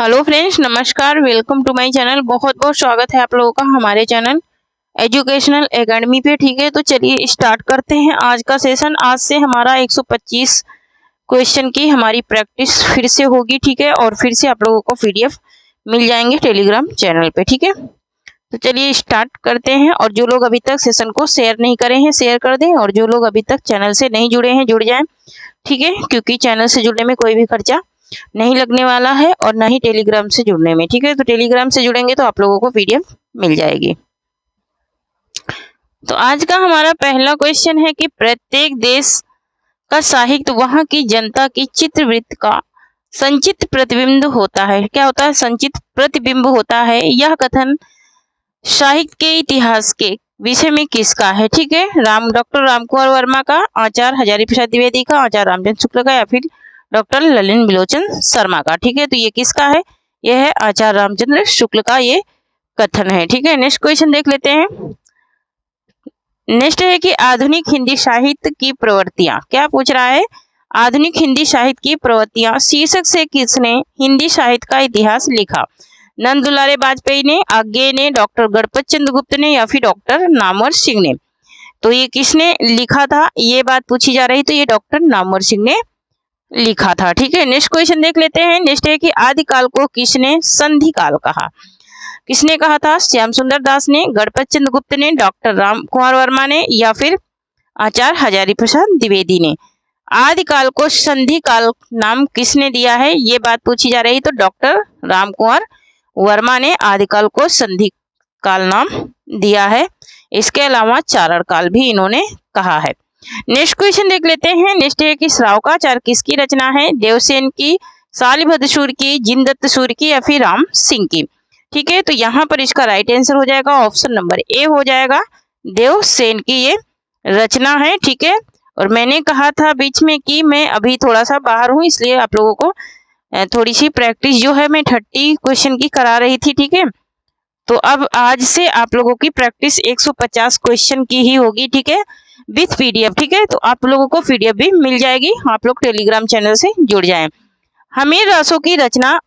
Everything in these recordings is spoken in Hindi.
हेलो फ्रेंड्स, नमस्कार। Welcome to my channel. बहुत बहुत स्वागत है आप लोगों का हमारे चैनल एजुकेशनल एकेडमी पे। ठीक है, तो चलिए स्टार्ट करते हैं आज का सेशन। आज से हमारा 125 क्वेश्चन की हमारी प्रैक्टिस फिर से होगी। ठीक है, और फिर से आप लोगों को पीडीएफ मिल जाएंगे टेलीग्राम चैनल पे। ठीक है, तो चलिए स्टार्ट करते हैं। और जो लोग अभी तक सेशन को शेयर नहीं करे हैं शेयर कर दें, और जो लोग अभी तक चैनल से नहीं जुड़े हैं जुड़ जाएं। ठीक है, क्योंकि चैनल से जुड़ने में कोई भी खर्चा नहीं लगने वाला है और ना ही टेलीग्राम से जुड़ने में। ठीक है, तो टेलीग्राम से जुड़ेंगे तो आप लोगों को पीडीएफ मिल जाएगी। तो आज का हमारा पहला क्वेश्चन है कि प्रत्येक देश का साहित्य वहां की जनता की चित्रवृत्ति का संचित प्रतिबिंब होता है। क्या होता है? संचित प्रतिबिंब होता है। यह कथन साहित्य के इतिहास के विषय में किसका है? ठीक है, डॉक्टर रामकुमार वर्मा का, आचार्य हजारी प्रसाद द्विवेदी का, आचार्य रामचंद्र शुक्ल का, या फिर डॉक्टर ललित बिलोचन शर्मा का। ठीक है, तो ये किसका है? यह है आचार्य रामचंद्र शुक्ल का ये कथन है। ठीक है, नेक्स्ट क्वेश्चन देख लेते हैं। नेक्स्ट है कि आधुनिक हिंदी साहित्य की प्रवृत्तियां। क्या पूछ रहा है? आधुनिक हिंदी साहित्य की प्रवृत्तियां शीर्षक से किसने हिंदी साहित्य का इतिहास लिखा? नंद दुलारे वाजपेयी ने, आज्ञे ने, डॉक्टर गणपत चंद्र गुप्त ने, या फिर डॉक्टर नामवर सिंह ने? तो ये किसने लिखा था, ये बात पूछी जा रही। तो ये डॉक्टर नामवर सिंह ने लिखा था। ठीक है, नेक्स्ट क्वेश्चन देख लेते हैं। नेक्स्ट है कि आदिकाल को किसने संधि काल कहा? किसने कहा था? श्याम सुंदर दास ने, गणपत चंद्र गुप्त ने, डॉक्टर राम कुमार वर्मा ने, या फिर आचार्य हजारी प्रसाद द्विवेदी ने? आदिकाल को संधि काल नाम किसने दिया है, ये बात पूछी जा रही। तो डॉक्टर राम कुमार वर्मा ने आदिकाल को संधि काल नाम दिया है। इसके अलावा चारण काल भी इन्होंने कहा है। नेक्स्ट क्वेश्चन देख लेते हैं। नेक्स्ट है कि श्रावकाचार किसकी रचना है? देवसेन की, शालिभद्र सूर की, जिनदत्त सूर की, या फिर राम सिंह की? ठीक है, तो यहाँ पर इसका राइट आंसर हो जाएगा ऑप्शन नंबर ए हो जाएगा। देवसेन की ये रचना है। ठीक है, और मैंने कहा था बीच में कि मैं अभी थोड़ा सा बाहर हूँ, इसलिए आप लोगों को थोड़ी सी प्रैक्टिस जो है मैं 30 क्वेश्चन की करा रही थी। ठीक है, तो अब आज से आप लोगों की प्रैक्टिस 150 क्वेश्चन की ही होगी। ठीक है, विथ पीडीएफ। ठीक है, तो आप लोगों को पीडीएफ भी मिल जाएगी। आप लोग टेलीग्राम चैनल से जुड़ जाएं। हमीर रासो की रचना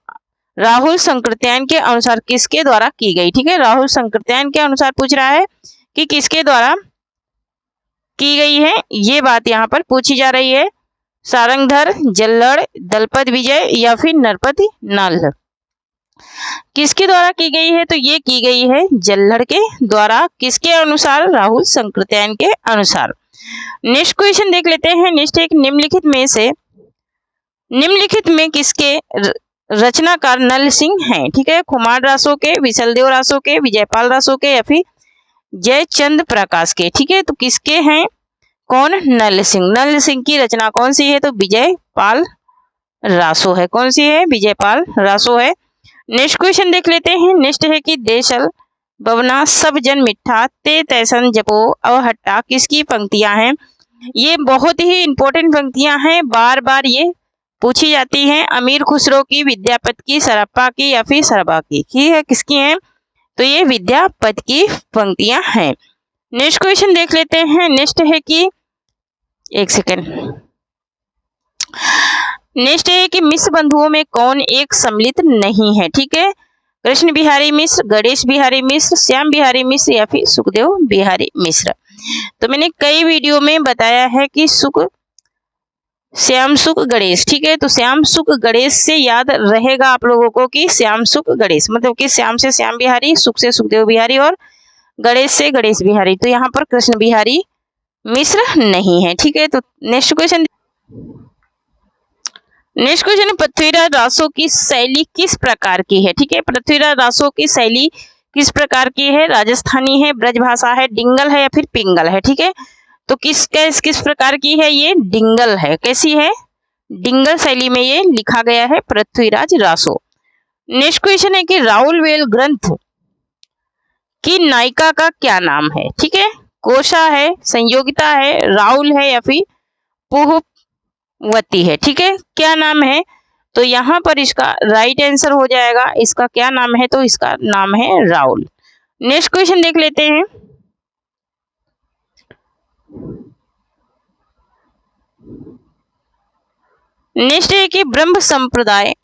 राहुल संकृत्यायन के अनुसार किसके द्वारा की गई? ठीक है, राहुल संकृत्यायन के अनुसार पूछ रहा है कि किसके द्वारा की गई है, ये बात यहाँ पर पूछी जा रही है। सारंगधर, जल्लड़, दलपत विजय, या फिर नरपति नल? किसके द्वारा की गई है? तो ये की गई है जल्लड़ के द्वारा। किसके अनुसार? राहुल संकृत्यायन के अनुसार। नेक्स्ट क्वेश्चन देख लेते हैं। नेक्स्ट एक निम्नलिखित में किसके रचनाकार नल सिंह हैं? ठीक है, खुमार रासो के, विशलदेव रासो के, विजयपाल रासो के, या फिर जयचंद प्रकाश के? ठीक है, तो किसके हैं? कौन? नल सिंह। नल सिंह की रचना कौन सी है? तो विजयपाल रासो है। कौन सी है? विजयपाल रासो है। नेक्स्ट क्वेश्चन देख लेते हैं। नेक्स्ट है कि देशल बवना सब जन मिठा ते तैसन जपो अवहट्टा किसकी पंक्तियां हैं? ये बहुत ही इंपॉर्टेंट पंक्तियां हैं, बार बार ये पूछी जाती हैं। अमीर खुसरो की, विद्यापति की, सरप्पा की, या फिर सरबा की है? किसकी है? तो ये विद्यापति की पंक्तियां हैं। नेक्स्ट क्वेश्चन देख लेते हैं। नेक्स्ट है कि एक सेकेंड। नेक्स्ट है कि मिश्र बंधुओं में कौन एक सम्मिलित नहीं है? ठीक है, कृष्ण बिहारी मिश्र, गणेश बिहारी मिश्र, श्याम बिहारी मिश्र, या फिर सुखदेव बिहारी मिश्र? तो मैंने कई वीडियो में बताया है कि श्याम सुख गणेश। ठीक है, तो श्याम सुख गणेश से याद रहेगा आप लोगों को कि श्याम सुख गणेश मतलब कि श्याम से श्याम बिहारी, सुख से सुखदेव बिहारी, और गणेश से गणेश बिहारी। तो यहाँ पर कृष्ण बिहारी मिश्र नहीं है। ठीक है, तो नेक्स्ट क्वेश्चन पृथ्वीराज रासो की शैली किस प्रकार की है? ठीक है, पृथ्वीराज रासो की शैली किस प्रकार की है? राजस्थानी है, ब्रजभाषा है, डिंगल है, या फिर पिंगल है? ठीक है, तो किस प्रकार की है? ये डिंगल है। कैसी है? डिंगल शैली में ये लिखा गया है पृथ्वीराज रासो। नेक्स्ट क्वेश्चन है कि राउल वेल ग्रंथ की नायिका का क्या नाम है? ठीक है, कोशा है, संयोगिता है, राहुल है, या फिर पुहवती है? ठीक है, क्या नाम है? तो यहाँ पर इसका राइट आंसर हो जाएगा, इसका क्या नाम है? तो इसका नाम है राहुल। नेक्स्ट क्वेश्चन देख लेते हैं। नेक्स्ट है कि ब्रह्म संप्रदाय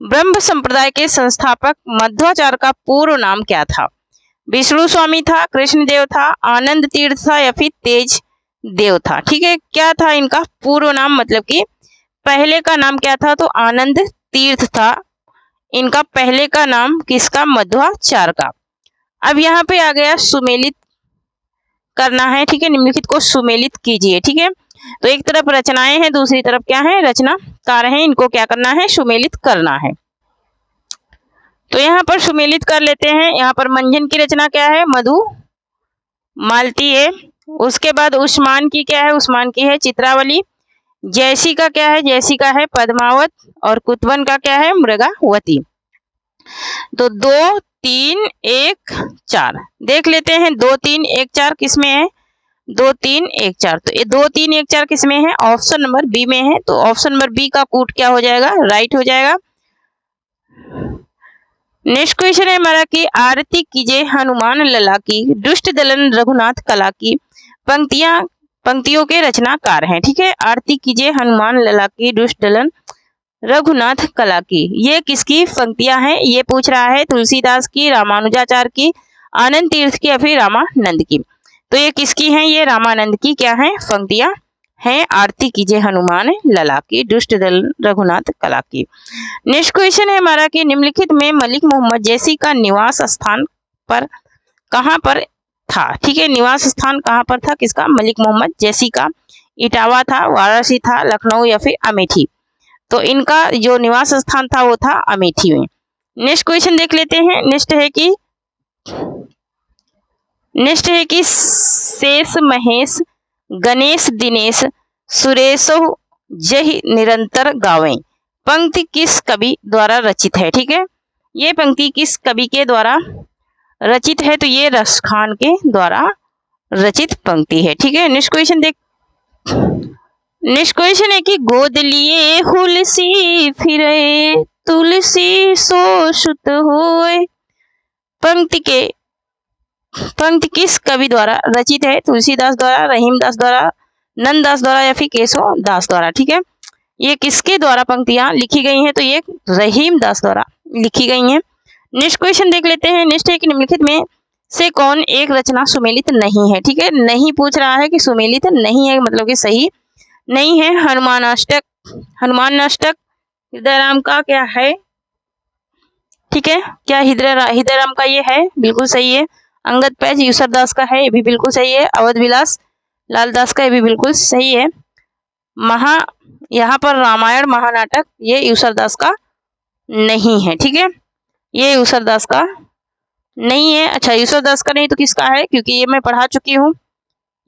ब्रह्म संप्रदाय के संस्थापक मध्वाचार्य का पूर्व नाम क्या था? विष्णु स्वामी था, कृष्णदेव था, आनंद तीर्थ था या फिर तेज देव था? ठीक है, क्या था इनका पूर्व नाम, मतलब कि पहले का नाम क्या था? तो आनंद तीर्थ था इनका पहले का नाम, किसका? मध्वाचार्य का। अब यहाँ पे आ गया सुमेलित करना है, ठीक है, निम्नलिखित को सुमेलित कीजिए। ठीक है, तो एक तरफ रचनाएं हैं, दूसरी तरफ क्या है? रचनाकार हैं, इनको क्या करना है? सुमेलित करना है। तो यहाँ पर सुमेलित कर लेते हैं। यहाँ पर मंजन की रचना क्या है? मधु मालती है। उसके बाद उस्मान की क्या है? उस्मान की है चित्रावली। जैसी का क्या है? जैसी का है पद्मावत। और कुतवन का क्या है? मृगावती। तो 2 3 1 4 देख लेते हैं। 2 3 1 4 किसमें है? 2 3 1 4। तो ये 2 3 1 4 किसमें है? ऑप्शन नंबर बी में है। तो ऑप्शन नंबर बी का कूट क्या हो जाएगा? राइट हो जाएगा। नेक्स्ट क्वेश्चन है हमारा कि आरती कीजिए हनुमान लला की, दुष्ट दलन रघुनाथ कला की। पंक्तियों के रचनाकार हैं। ठीक है, आरती कीजिए हनुमान लला की, दुष्ट दलन रघुनाथ कला की, ये किसकी पंक्तियां हैं? ये पूछ रहा है तुलसीदास की, रामानुजाचार्य की, आनंद तीर्थ की या फिर रामानंद की। तो ये किसकी हैं? ये रामानंद की क्या है? पंक्तियां हैं। आरती कीजिए हनुमान लला की, दुष्ट दल रघुनाथ कला की। नेक्स्ट क्वेश्चन है हमारा कि निम्नलिखित में मलिक मोहम्मद जैसी का निवास स्थान पर कहां पर था? ठीक है, निवास स्थान कहां पर था किसका? मलिक मोहम्मद जैसी का। इटावा था, वाराणसी था, लखनऊ या फिर अमेठी। तो इनका जो निवास स्थान था वो था अमेठी में। नेक्स्ट क्वेश्चन देख लेते हैं। नेक्स्ट है कि शेष महेश गणेश दिनेश सुरेशो जहि निरंतर गावें, पंक्ति किस कवि द्वारा रचित है? ठीक है, ये पंक्ति किस कवि के द्वारा रचित है? तो ये रसखान के द्वारा रचित पंक्ति है। ठीक है, नेक्स्ट क्वेश्चन है कि गोद लिए हुलसी फिरे तुलसी सो सुत होए, पंक्ति किस कवि द्वारा रचित है? तुलसीदास द्वारा, रहीमदास द्वारा, नंददास द्वारा या फिर केशव दास द्वारा। ठीक है, ये किसके द्वारा पंक्तियां लिखी गई हैं? तो ये रहीमदास द्वारा लिखी गई हैं। नेक्स्ट क्वेश्चन देख लेते हैं। नेक्स्ट है कि निम्नलिखित में से कौन एक रचना सुमेलित नहीं है? ठीक है, नहीं पूछ रहा है कि सुमेलित नहीं है, मतलब कि सही नहीं है। हनुमान अष्टक हृदय राम का क्या है? ठीक है, क्या हृदय राम का ये है? बिल्कुल सही है। अंगद पैज यूसरदास का है, ये भी बिल्कुल सही है। अवध विलास लालदास का, ये भी बिल्कुल सही है। यहाँ पर रामायण महानाटक ये यूसरदास का नहीं है। ठीक है, ये यूसरदास का नहीं है। अच्छा, यूसरदास का नहीं तो किसका है? क्योंकि ये मैं पढ़ा चुकी हूँ,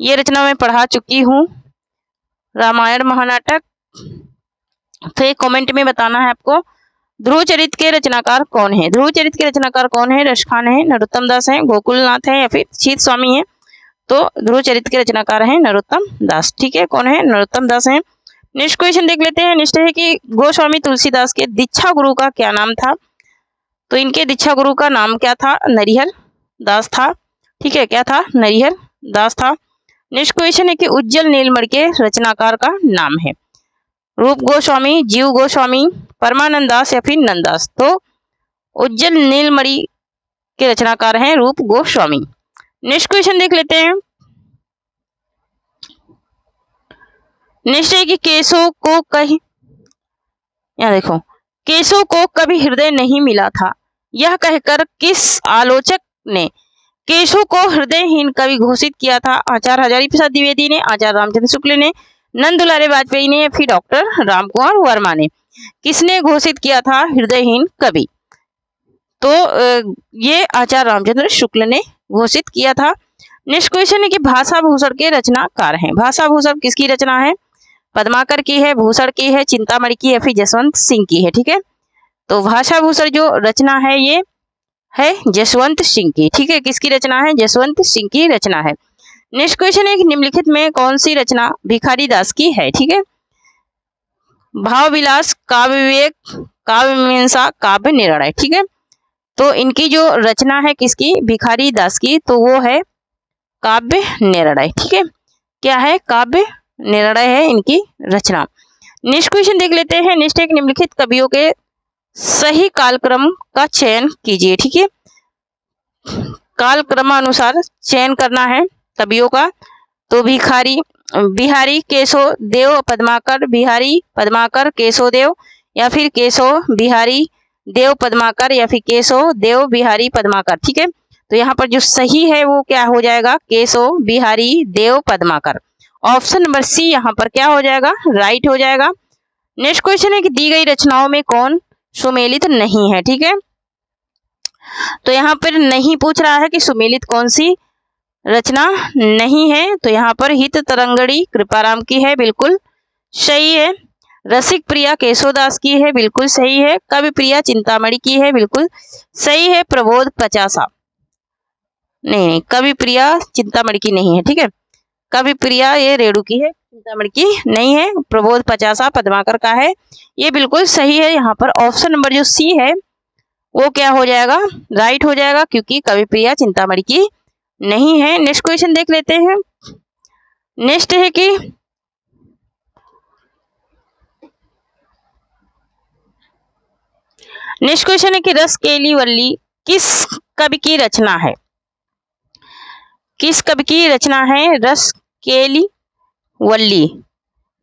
ये रचना मैं पढ़ा चुकी हूँ, रामायण महानाटक। तो एक कमेंट में बताना है आपको। ध्रुवचरित के रचनाकार कौन है? ध्रुवचरित के रचनाकार कौन है? रसखान है, नरोत्तम दास है, गोकुलनाथ है या फिर शीत स्वामी है? तो ध्रुवचरित के रचनाकार हैं नरोत्तम दास। ठीक है, कौन है? नरोत्तम दास है। नेक्स्ट क्वेश्चन देख लेते हैं। नेक्स्ट है कि गोस्वामी तुलसीदास के दीक्षा गुरु का क्या नाम था? तो इनके दीक्षा गुरु का नाम क्या था? नरिहर दास था। ठीक है, क्या था? नरिहर दास था। नेक्स्ट क्वेश्चन है कि उज्जवल नीलमणि के रचनाकार का नाम है? रूप गोस्वामी, जीव गोस्वामी, परमानंद दास या फिर नंददास? तो उज्जवल नीलमणि के रचनाकार हैं रूप गोस्वामी। नेक्स्ट क्वेश्चन देख लेते हैं। नेक्स्ट है कि केशव को कहीं, यहाँ देखो, केशव को कभी हृदय नहीं मिला था, यह कहकर किस आलोचक ने केशव को हृदयहीन कवि घोषित किया था? आचार्य हजारी प्रसाद द्विवेदी ने, आचार्य रामचंद्र शुक्ल ने, नंद दुलारे वाजपेयी ने या फिर डॉक्टर रामकुमार वर्मा ने? किसने घोषित किया था हृदयहीन कवि? तो ये आचार्य रामचंद्र शुक्ल ने घोषित किया था। नेक्स्ट क्वेश्चन है कि भाषा भूषण के रचनाकार हैं? भाषा भूषण किसकी रचना है? पद्माकर की है, भूषण की है, चिंतामणि की या फिर जसवंत सिंह की है? ठीक है, तो भाषा भूषण जो रचना है ये है जसवंत सिंह की। ठीक है, किसकी रचना है? जसवंत सिंह की रचना है। नेक्स्ट क्वेश्चन है कि निम्नलिखित में कौन सी रचना भिखारी दास की है? ठीक है, भाव विलास, काव्य विवेक, काव्य मीमांसा, काव्य निर्णय। ठीक है, तो इनकी जो रचना है किसकी? भिखारी दास की, तो वो है काव्य निर्णय। ठीक है, क्या है? काव्य निर्णय है इनकी रचना। नेक्स्ट क्वेश्चन देख लेते हैं। नेक्स्ट एक निम्नलिखित कवियों के सही कालक्रम का चयन कीजिए। ठीक है, कालक्रमानुसार चयन करना है कवियों का। तो बिहारी केशव देव पद्माकर, बिहारी पद्माकर केशव देव, या फिर केशव बिहारी देव पद्माकर, या फिर केशव देव बिहारी पद्माकर। ठीक है, तो यहाँ पर जो सही है वो क्या हो जाएगा, केशव बिहारी देव पद्माकर। ऑप्शन नंबर सी यहाँ पर क्या हो जाएगा, राइट हो जाएगा। नेक्स्ट क्वेश्चन है कि दी गई रचनाओं में कौन सुमेलित नहीं है। ठीक है, तो यहाँ पर नहीं पूछ रहा है कि सुमेलित कौन सी रचना नहीं है। तो यहाँ पर हित तरंगड़ी कृपाराम की है, बिल्कुल सही है। रसिक प्रिया केशवदास की है, बिल्कुल सही है। कवि प्रिया चिंतामणि की है, बिल्कुल सही है। प्रबोध पचासा नहीं, कवि प्रिया चिंतामणि की नहीं है। ठीक है, कवि प्रिया ये रेणु की है, चिंतामणि की नहीं है। प्रबोध पचासा पद्माकर का है, ये बिल्कुल सही है। यहाँ पर ऑप्शन नंबर जो सी है वो क्या हो जाएगा, राइट हो जाएगा, क्योंकि कवि प्रिया चिंतामणि की नहीं है। नेक्स्ट क्वेश्चन देख लेते हैं। नेक्स्ट है कि नेक्स्ट क्वेश्चन है कि रसकेली वल्ली किस कवि की रचना है। किस कवि की रचना है रसकेली वल्ली,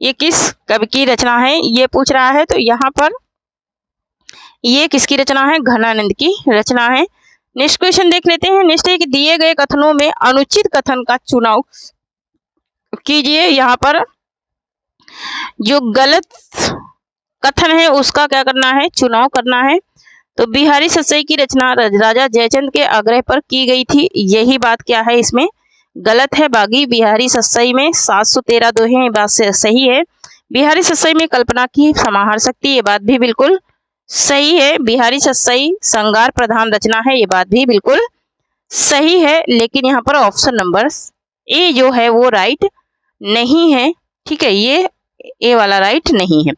ये किस कवि की रचना है ये पूछ रहा है। तो यहाँ पर ये किसकी रचना है, घनानंद की रचना है। नेक्स्ट क्वेश्चन देख लेते हैं। नेक्स्ट है कि दिए गए कथनों में अनुचित कथन का चुनाव कीजिए। यहाँ पर जो गलत कथन है उसका क्या करना है, चुनाव करना है। तो बिहारी सस्सई की रचना राजा जयचंद के आग्रह पर की गई थी, यही बात क्या है इसमें गलत है। बागी बिहारी सस्सई में 713 दोहे, ये बात से सही है। बिहारी सस्सई में कल्पना की समाहार शक्ति, ये बात भी बिल्कुल सही है। बिहारी सस्सई श्रृंगार प्रधान रचना है, ये बात भी बिल्कुल सही है। लेकिन यहाँ पर ऑप्शन नंबर ए जो है वो राइट नहीं है। ठीक है, ये ए वाला राइट नहीं है।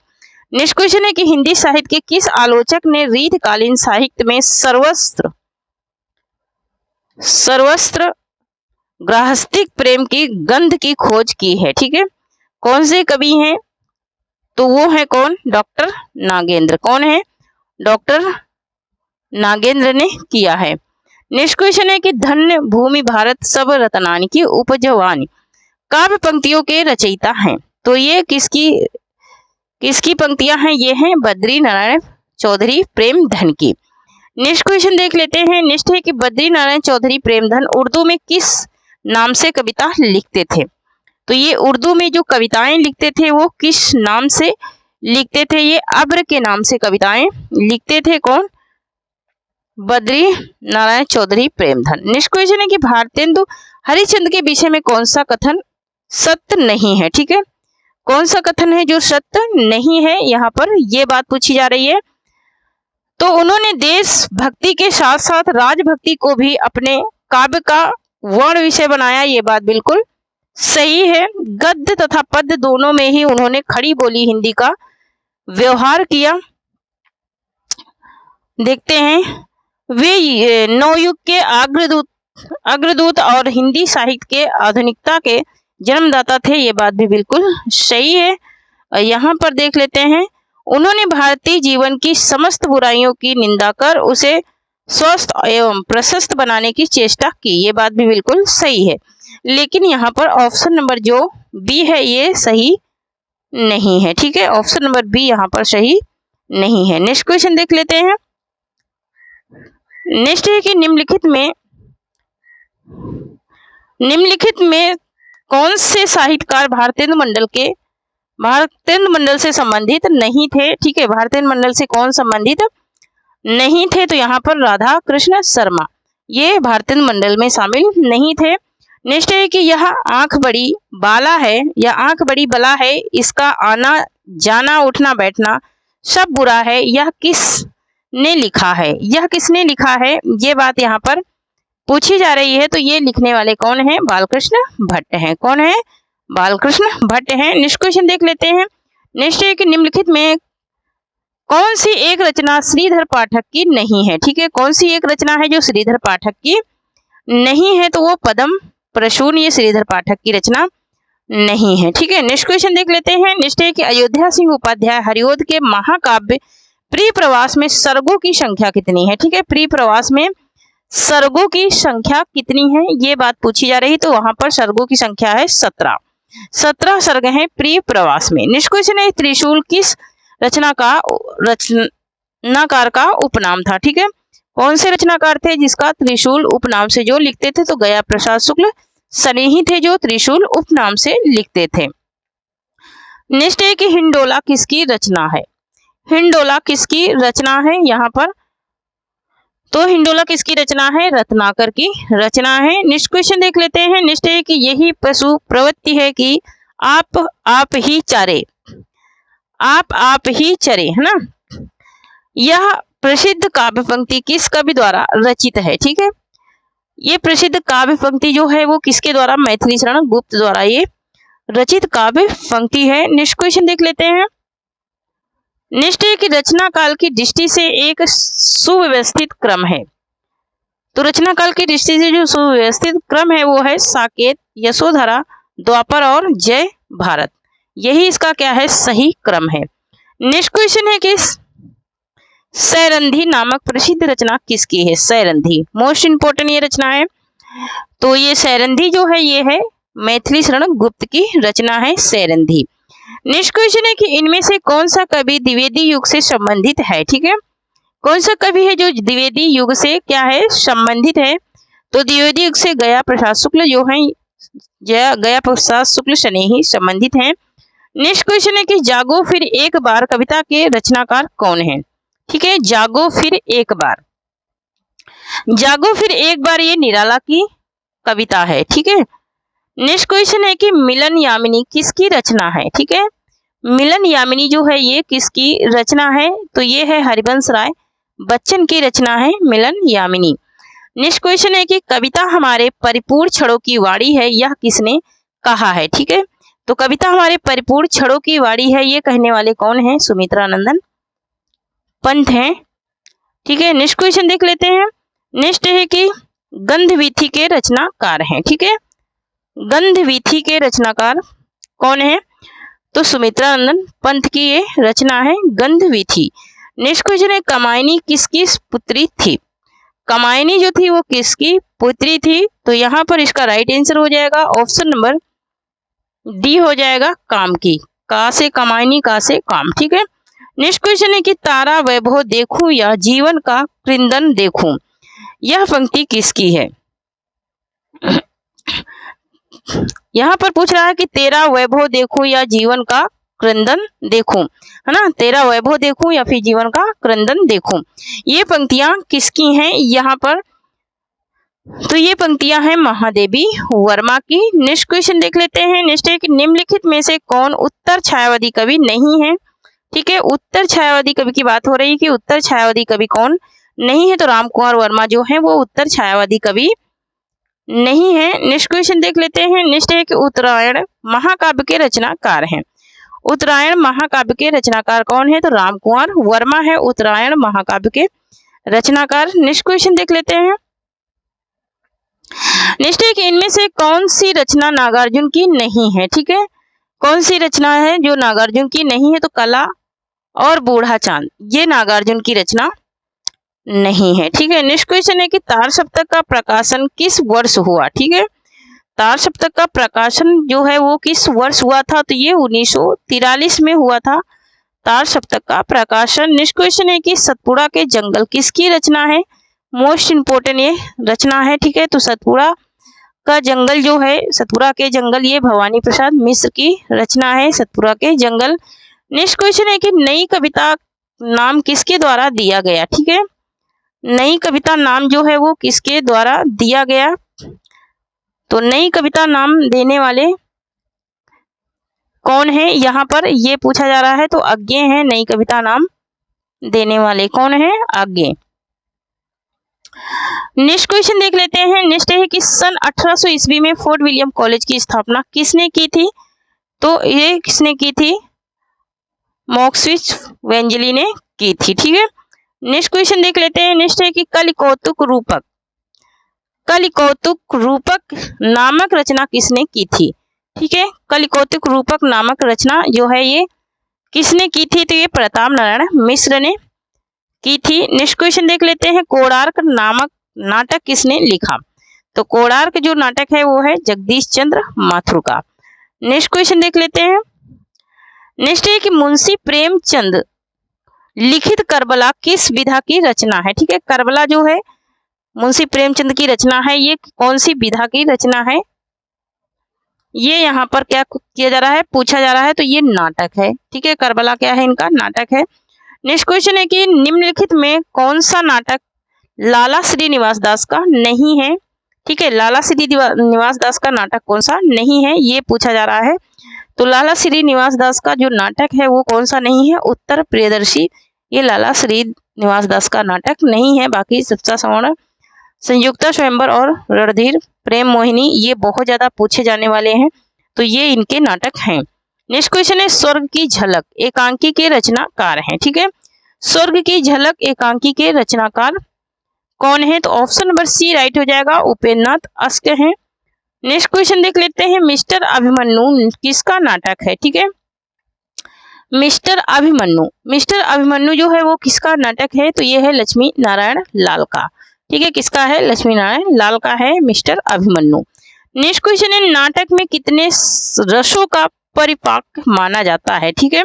नेक्स्ट क्वेश्चन है कि हिंदी साहित्य के किस आलोचक ने रीतकालीन साहित्य में सर्वस्त्र गृहस्थिक प्रेम की गंध की खोज की है। ठीक है, कौन से कवि हैं, तो वो है कौन, डॉक्टर नागेंद्र। कौन है, डॉक्टर नागेंद्र ने किया है। नेक्स्ट क्वेश्चन है कि धन्य भूमि भारत सब रतनानी की उपजवानी काव्य पंक्तियों के रचयिता हैं। तो ये किसकी पंक्तियां हैं, ये हैं बद्री नारायण चौधरी प्रेमधन की। नेक्स्ट क्वेश्चन देख लेते हैं। नेक्स्ट है कि बद्री नारायण चौधरी प्रेमधन उर्दू में किस नाम से कविता लिखते थे। तो ये उर्दू में जो कविताएं लिखते थे वो किस नाम से लिखते थे, ये अब्र के नाम से कविताएं लिखते थे। कौन, बद्री नारायण चौधरी प्रेमधन। नेक्स्ट क्वेश्चन है कि भारतेंदु हरिश्चंद्र के विषय में कौन सा कथन सत्य नहीं है। ठीक है, कौन सा कथन है जो सत्य नहीं है, यहाँ पर ये बात पूछी जा रही है। तो उन्होंने देशभक्ति के साथ साथ राजभक्ति को भी अपने काव्य का वर्ण विषय बनाया, ये बात बिल्कुल सही है। गद्य तथा पद्य दोनों में ही उन्होंने खड़ी बोली हिंदी का व्यवहार किया। देखते हैं, वे नवयुग के अग्रदूत और हिंदी साहित्य के आधुनिकता के जन्मदाता थे, ये बात भी बिल्कुल सही है। यहाँ पर देख लेते हैं, उन्होंने भारतीय जीवन की समस्त बुराइयों की निंदा कर उसे स्वस्थ एवं प्रशस्त बनाने की चेष्टा की, ये बात भी बिल्कुल सही है। लेकिन यहाँ पर ऑप्शन नंबर जो बी है ये सही नहीं है। ठीक है, ऑप्शन नंबर बी यहाँ पर सही नहीं है। नेक्स्ट क्वेश्चन देख लेते हैं। नेक्स्ट है कि निम्नलिखित में कौन से साहित्यकार भारतेंदु मंडल से संबंधित नहीं थे। ठीक है, भारतेंदु मंडल से कौन संबंधित नहीं थे, तो यहाँ पर राधा कृष्ण शर्मा ये भारतेंदु मंडल में शामिल नहीं थे। नेक्स्ट है कि यह आंख बड़ी बाला है या आंख बड़ी बला है, इसका आना जाना उठना बैठना सब बुरा है, यह किसने लिखा है, यह किसने लिखा है, ये बात यहाँ पर पूछी जा रही है। तो ये लिखने वाले कौन है, बालकृष्ण भट्ट हैं। कौन है, बालकृष्ण भट्ट हैं। नेक्स्ट क्वेश्चन देख लेते हैं। नेक्स्ट है कि निम्नलिखित में कौन सी एक रचना श्रीधर पाठक की नहीं है। ठीक है, कौन सी एक रचना है जो श्रीधर पाठक की नहीं है, तो वो पद्म प्रसून, ये श्रीधर पाठक की रचना नहीं है। ठीक है, नेक्स्ट क्वेश्चन देख लेते हैं। नेक्स्ट है कि अयोध्या सिंह उपाध्याय हरिओद के महाकाव्य प्री प्रवास में सर्गों की संख्या कितनी है, ठीक है, प्री प्रवास में सर्गों की संख्या कितनी है ये बात पूछी जा रही, तो वहां पर सर्गों की संख्या है 17 सर्ग हैं प्री प्रवास में। नेक्स्ट क्वेश्चन है, त्रिशूल किस रचनाकार का उपनाम था, ठीक है, कौन से रचनाकार थे जिसका त्रिशूल उपनाम से जो लिखते थे, तो गया प्रसाद शुक्ल सने ही थे जो त्रिशूल उपनाम से लिखते थे। नेक्स्ट है कि हिंडोला किसकी रचना है, हिंडोला किसकी रचना है यहाँ पर, तो हिंडोला किसकी रचना है, रत्नाकर की रचना है। नेक्स्ट क्वेश्चन देख लेते हैं। नेक्स्ट है कि यही पशु प्रवृत्ति है कि आप ही चरे, आप ही चरे, है ना, यह प्रसिद्ध काव्य पंक्ति किस कवि द्वारा रचित है, ठीक है, ये प्रसिद्ध काव्य पंक्ति जो है वो किसके द्वारा, मैथिली शरण गुप्त द्वारा ये रचित काव्य पंक्ति है। नेक्स्ट क्वेश्चन देख लेते हैं। नेक्स्ट है कि रचना काल की दृष्टि से एक सुव्यवस्थित क्रम है, तो रचना काल की दृष्टि से जो सुव्यवस्थित क्रम है वो है साकेत, यशोधरा, द्वापर और जय भारत, यही इसका क्या है, सही क्रम है। नेक्स्ट क्वेश्चन है कि सैरंधी नामक प्रसिद्ध रचना किसकी है, सैरंधी मोस्ट इंपोर्टेंट ये रचना है, तो ये सैरंधी जो है ये है मैथिली शरण गुप्त की रचना है सैरंधी। नेक्स्ट क्वेश्चन है कि इनमें से कौन सा कवि द्विवेदी युग से संबंधित है, ठीक है, कौन सा कवि है जो द्विवेदी युग से क्या है संबंधित है, तो द्विवेदी युग से गया प्रसाद शुक्ल जो है, गया प्रसाद शुक्ल सने ही संबंधित हैं। नेक्स्ट क्वेश्चन है कि जागो फिर एक बार कविता के रचनाकार कौन है, ठीक है, जागो फिर एक बार, जागो फिर एक बार ये निराला की कविता है, ठीक है। नेक्स्ट क्वेश्चन है कि मिलन यामिनी किसकी रचना है, ठीक है, मिलन यामिनी जो है ये किसकी रचना है, तो ये है हरिवंश राय बच्चन की रचना है मिलन यामिनी। नेक्स्ट क्वेश्चन है कि कविता हमारे परिपूर्ण क्षणों की वाणी है, यह किसने कहा है, ठीक है, तो कविता हमारे परिपूर्ण क्षणों की वाणी है ये कहने वाले कौन है, सुमित्रानंदन पंत हैं, ठीक है। नेक्स्ट क्वेश्चन देख लेते हैं। नेक्स्ट है कि गंधवीथी के रचनाकार हैं, ठीक है, गंधवीथी के रचनाकार कौन है, तो सुमित्रानंदन पंत की ये रचना है गंधवीथी। नेक्स्ट क्वेश्चन है कामायनी किसकी पुत्री थी, कामायनी जो थी वो किसकी पुत्री थी, तो यहाँ पर इसका राइट आंसर हो जाएगा ऑप्शन नंबर डी हो जाएगा काम की, का से कामायनी, का से काम, ठीक है। नेक्स्ट क्वेश्चन है कि तारा वैभव देखूं या जीवन का क्रंदन देखूं, यह पंक्ति किसकी है, यहाँ पर पूछ रहा है कि तेरा वैभव देखूं या जीवन का क्रंदन देखूं, है ना, तेरा वैभव देखूं या फिर जीवन का क्रंदन देखूं, ये पंक्तियां किसकी हैं यहाँ पर, तो ये पंक्तियां हैं महादेवी वर्मा की। नेक्स्ट क्वेश्चन देख लेते हैं। नेक्स्ट है कि निम्नलिखित में से कौन उत्तर छायावादी कवि नहीं है, ठीक है, उत्तर छायावादी कवि की बात हो रही है कि उत्तर छायावादी कवि कौन नहीं है, तो राम कुमार वर्मा जो है वो उत्तर छायावादी कवि नहीं है। नेक्स्ट क्वेश्चन देख लेते हैं। नेक्स्ट है कि उत्तरायण महाकाव्य के रचनाकार हैं, उत्तरायण महाकाव्य के रचनाकार कौन है, तो राम कुमार वर्मा है उत्तरायण महाकाव्य के रचनाकार। नेक्स्ट क्वेश्चन देख लेते हैं। नेक्स्ट है कि इनमें से कौन सी रचना नागार्जुन की नहीं है, ठीक है, कौन सी रचना है जो नागार्जुन की नहीं है, तो कला और बूढ़ा चांद ये नागार्जुन की रचना नहीं है, ठीक है। नेक्स्ट क्वेश्चन है कि तार सप्तक का प्रकाशन किस वर्ष हुआ, ठीक है, तार सप्तक का प्रकाशन जो है वो किस वर्ष हुआ था, तो ये 1943 में हुआ था तार सप्तक का प्रकाशन। नेक्स्ट क्वेश्चन है कि सतपुड़ा के जंगल किसकी रचना है, मोस्ट इंपोर्टेंट ये रचना है, ठीक है, तो सतपुड़ा का जंगल जो है, सतपुड़ा के जंगल ये भवानी प्रसाद मिश्र की रचना है सतपुड़ा के जंगल। नेक्स्ट क्वेश्चन है कि नई कविता नाम किसके द्वारा दिया गया, ठीक है, नई कविता नाम जो है वो किसके द्वारा दिया गया, तो नई कविता नाम देने वाले कौन है यहाँ पर ये पूछा जा रहा है, तो आज्ञे हैं नई कविता नाम देने वाले कौन है, आज्ञे। नेक्स्ट क्वेश्चन देख लेते हैं। नेक्स्ट है कि सन 1800 ईस्वी में फोर्ट विलियम कॉलेज की स्थापना किसने की थी, तो ये किसने की थी, मॉक्सविच वेंजली ने की थी, ठीक है। नेक्स्ट क्वेश्चन देख लेते हैं। नेक्स्ट है कि कलिकौतुक रूपक नामक रचना किसने की थी, ठीक है, कलिकौतुक रूपक नामक रचना जो है ये किसने की थी, तो ये प्रताप नारायण मिश्र ने की थी। नेक्स्ट क्वेश्चन देख लेते हैं, कोणार्क नामक नाटक किसने लिखा? तो कोणार्क जो नाटक है वो है जगदीश चंद्र माथुर का। नेक्स्ट क्वेश्चन देख लेते हैं। नेक्स्ट है कि मुंशी प्रेमचंद लिखित करबला किस विधा की रचना है? ठीक है, करबला जो है मुंशी प्रेमचंद की रचना है, ये कौन सी विधा की रचना है? ये यहाँ पर क्या किया जा रहा है, पूछा जा रहा है, तो ये नाटक है। ठीक है, करबला क्या है, इनका नाटक है। नेक्स्ट क्वेश्चन है कि निम्नलिखित में कौन सा नाटक लाला श्रीनिवास दास का नहीं है? ठीक है, लाला श्रीनिवास दास का नाटक कौन सा नहीं है, ये पूछा जा रहा है। तो लाला श्रीनिवास दास का जो नाटक है वो कौन सा नहीं है? उत्तर प्रियदर्शी, ये लाला श्रीनिवास दास का नाटक नहीं है। बाकी सच्चा स्वर्ण, संयुक्ता स्वयंवर और रणधीर प्रेम मोहिनी ये बहुत ज्यादा पूछे जाने वाले हैं, तो ये इनके नाटक हैं। नेक्स्ट क्वेश्चन है, स्वर्ग की झलक एकांकी के रचनाकार हैं। ठीक है, स्वर्ग की झलक एकांकी के रचनाकार कौन है? तो ऑप्शन नंबर सी राइट हो जाएगा, उपेंद्रनाथ अश्क है। नेक्स्ट क्वेश्चन देख लेते हैं, मिस्टर अभिमन्यु किसका नाटक है? ठीक है, मिस्टर अभिमन्यु जो है वो किसका नाटक है? तो ये है लक्ष्मी नारायण लाल का। ठीक है, किसका है? लक्ष्मी नारायण लाल का है मिस्टर अभिमन्यु। नेक्स्ट क्वेश्चन है, नाटक में कितने रसों का परिपाक माना जाता है? ठीक है,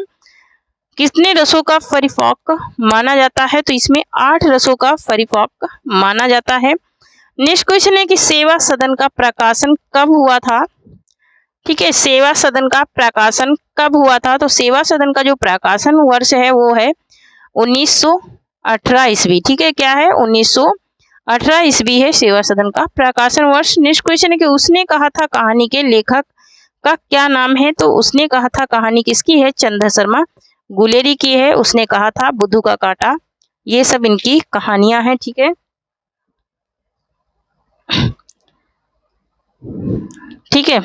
कितने रसों का परिपाक माना जाता है? तो इसमें 8 रसों का परिपाक माना जाता है। नेक्स्ट क्वेश्चन है कि सेवा सदन का प्रकाशन कब हुआ था? ठीक है, सेवा सदन का प्रकाशन कब हुआ था? तो सेवा सदन का जो प्रकाशन वर्ष है वो है 1918 ईस्वी। ठीक है, क्या है? 1918 ईस्वी है सेवा सदन का प्रकाशन वर्ष। नेक्स्ट क्वेश्चन है कि उसने कहा था कहानी के लेखक का क्या नाम है? तो उसने कहा था कहानी किसकी है? चंद्र शर्मा गुलेरी की है। उसने कहा था बुद्धू का कांटा। ये सब इनकी कहानियां हैं। ठीक है, ठीक है,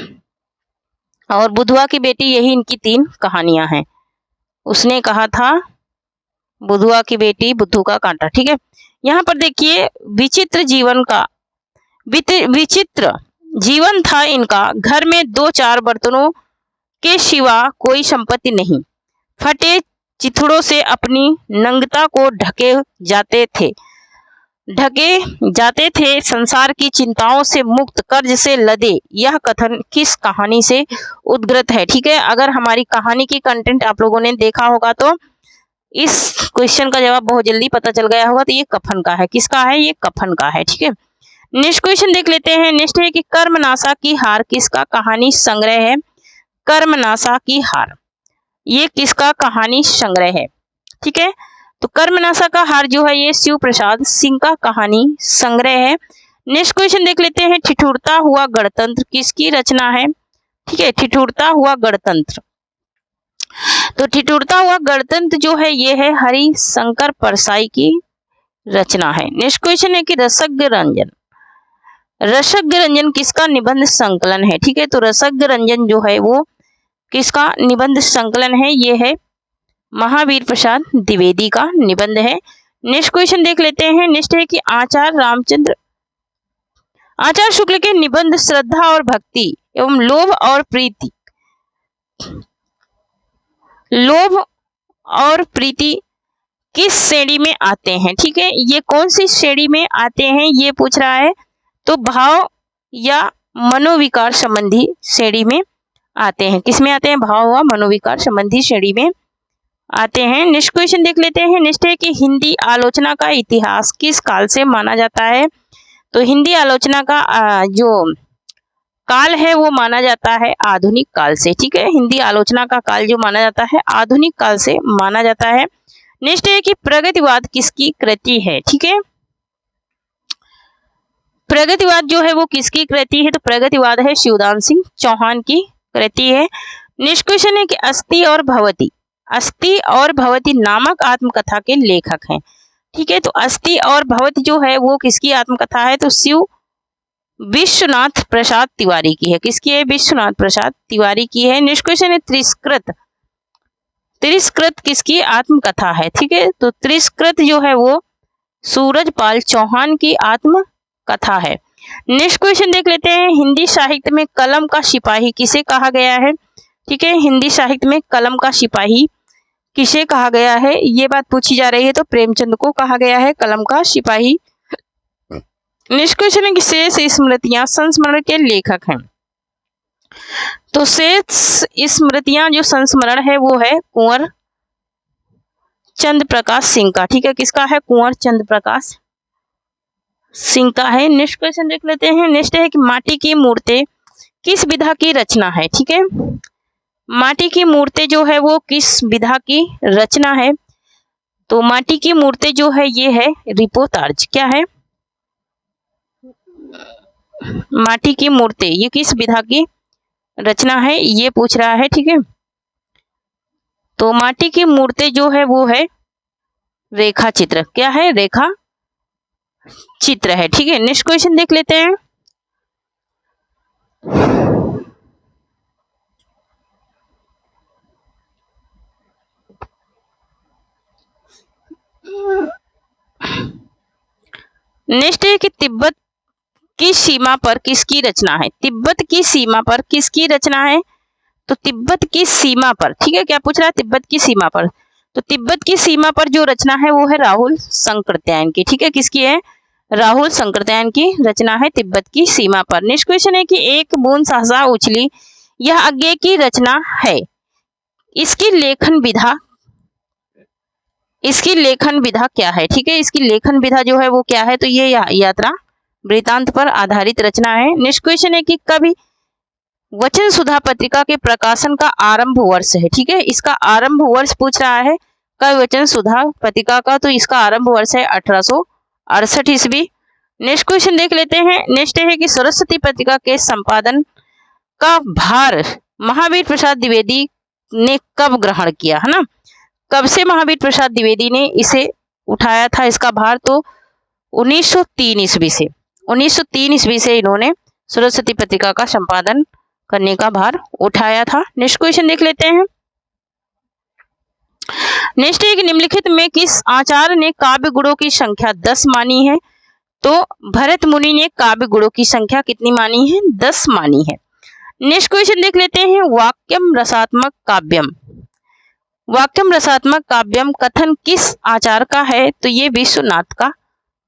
और बुधवा की बेटी, यही इनकी 3 कहानियां हैं। उसने कहा था, बुधवा की बेटी, बुद्धू का कांटा। ठीक है, यहाँ पर देखिए, विचित्र जीवन था इनका, घर में 2-4 बर्तनों के सिवा कोई संपत्ति नहीं, फटे चिथड़ों से अपनी नंगता को ढके जाते थे, संसार की चिंताओं से मुक्त, कर्ज से लदे। यह कथन किस कहानी से उद्गृत है? ठीक है, अगर हमारी कहानी की कंटेंट आप लोगों ने देखा होगा तो इस क्वेश्चन का जवाब बहुत जल्दी पता चल गया होगा। तो ये कफन का है। किसका है? ये कफन का है। ठीक है, नेक्स्ट क्वेश्चन देख लेते हैं। नेक्स्ट है कि कर्मनाशा की हार किसका कहानी संग्रह है? कर्मनाशा की हार, ये किसका कहानी संग्रह है? ठीक है, तो कर्मनाशा का हार जो है ये शिव प्रसाद सिंह का कहानी संग्रह है। नेक्स्ट क्वेश्चन देख लेते हैं, ठिठुरता हुआ गणतंत्र किसकी रचना है? ठीक है, ठिठुरता हुआ गणतंत्र, तो ठिठुरता हुआ गणतंत्र जो है ये है हरिशंकर परसाई की रचना है। नेक्स्ट क्वेश्चन है कि रसज्ञ रंजन किसका निबंध संकलन है? ठीक है, तो रसज्ञ रंजन जो है वो किसका निबंध संकलन है? ये है महावीर प्रसाद द्विवेदी का निबंध है। नेक्स्ट क्वेश्चन देख लेते हैं। नेक्स्ट है कि आचार्य शुक्ल के निबंध श्रद्धा और भक्ति एवं लोभ और प्रीति किस श्रेणी में आते हैं? ठीक है, ये कौन सी श्रेणी में आते हैं ये पूछ रहा है। तो भाव या मनोविकार संबंधी श्रेणी में आते हैं। किस में आते हैं? भाव व मनोविकार संबंधी श्रेणी में आते हैं। नेक्स्ट क्वेश्चन देख लेते हैं। नेक्स्ट है कि हिंदी आलोचना का इतिहास किस काल से माना जाता है? तो हिंदी आलोचना का जो काल है वो माना जाता है आधुनिक काल से। ठीक है, हिंदी आलोचना का काल जो माना जाता है आधुनिक काल से माना जाता है। नेक्स्ट है कि प्रगतिवाद किसकी कृति है? ठीक है, प्रगतिवाद जो है वो किसकी कृति है? तो प्रगतिवाद है शिवदान सिंह चौहान की कृति है। नेक्स्ट क्वेश्चन है कि अस्ति और भवती नामक आत्मकथा के लेखक हैं। ठीक है, तो अस्ति और भवती जो है वो किसकी आत्मकथा है? तो शिव विश्वनाथ प्रसाद तिवारी की है। किसकी है? विश्वनाथ प्रसाद तिवारी की है। नेक्स्ट क्वेश्चन है तिरस्कृत किसकी आत्मकथा है? ठीक है, तो तिरस्कृत जो है वो सूरजपाल चौहान की आत्मकथा है। नेक्स्ट क्वेश्चन देख लेते हैं। हिंदी साहित्य में कलम का सिपाही किसे कहा गया है? ठीक है, हिंदी साहित्य में कलम का सिपाही किसे कहा गया है, ये बात पूछी जा रही है, तो प्रेमचंद को कहा गया है कलम का सिपाही। नेक्स्ट क्वेश्चन है कि शेष स्मृतियां संस्मरण के लेखक हैं। तो शेष स्मृतियां जो संस्मरण है वो है कुंवर चंद्र प्रकाश सिंह का। ठीक है, किसका है? कुंवर चंद्र प्रकाश सिंह का है। नेक्स्ट क्वेश्चन देख लेते हैं। नेक्स्ट है कि माटी की मूर्तें किस विधा की रचना है। ठीक है, माटी की मूर्तें जो है वो किस विधा की रचना है? तो माटी की मूर्तें जो है ये है रिपोर्टाज। क्या है? माटी की मूर्तें ये किस विधा की रचना है, ये पूछ रहा है। ठीक है, तो माटी की मूर्तें जो है वो है रेखा चित्र। क्या है? रेखा चित्र है। ठीक है, नेक्स्ट क्वेश्चन देख लेते हैं। नेक्स्ट है कि तिब्बत की सीमा पर किसकी रचना है? तिब्बत की सीमा पर किसकी रचना है? तो तिब्बत की सीमा पर। ठीक है, क्या पूछ रहा है? तिब्बत की सीमा पर। तो तिब्बत की सीमा पर जो रचना है वो है राहुल शंकरत्यायन की। ठीक है, किसकी है? राहुल शंकरत्यायन की रचना है तिब्बत की सीमा पर। नेक्स्ट क्वेश्चन है कि एक बूंद सहसा उछली, यह आगे की रचना है, इसकी लेखन विधा क्या है? ठीक है, इसकी लेखन विधा जो है वो क्या है? तो ये यात्रा वृतांत पर आधारित रचना है। नेक्स्ट क्वेश्चन है कि कवि वचन सुधा पत्रिका के प्रकाशन का आरंभ वर्ष है। ठीक है, इसका आरंभ वर्ष पूछ रहा है कवि वचन सुधा पत्रिका का, तो इसका आरंभ वर्ष है 1868 ईस्वी। नेक्स्ट क्वेश्चन देख लेते हैं। नेक्स्ट है कि सरस्वती पत्रिका के संपादन का भार महावीर प्रसाद द्विवेदी ने कब ग्रहण किया, है ना? कब से महावीर प्रसाद द्विवेदी ने इसे उठाया था, इसका भार? तो 1903 ईस्वी से। 1903 ईस्वी से इन्होंने सरस्वती पत्रिका का संपादन करने का भार उठाया था। नेक्स्ट क्वेश्चन देख लेते हैं। नेक्स्ट है कि निम्नलिखित में किस आचार्य ने काव्य गुणों की संख्या 10 मानी है? तो भरत मुनि ने काव्य गुणों की संख्या कितनी मानी है? 10 मानी है। नेक्स्ट क्वेश्चन देख लेते हैं। वाक्यम रसात्मक काव्यम, वाक्यम रसात्मक काव्यम कथन किस आचार्य का है? तो ये विश्वनाथ का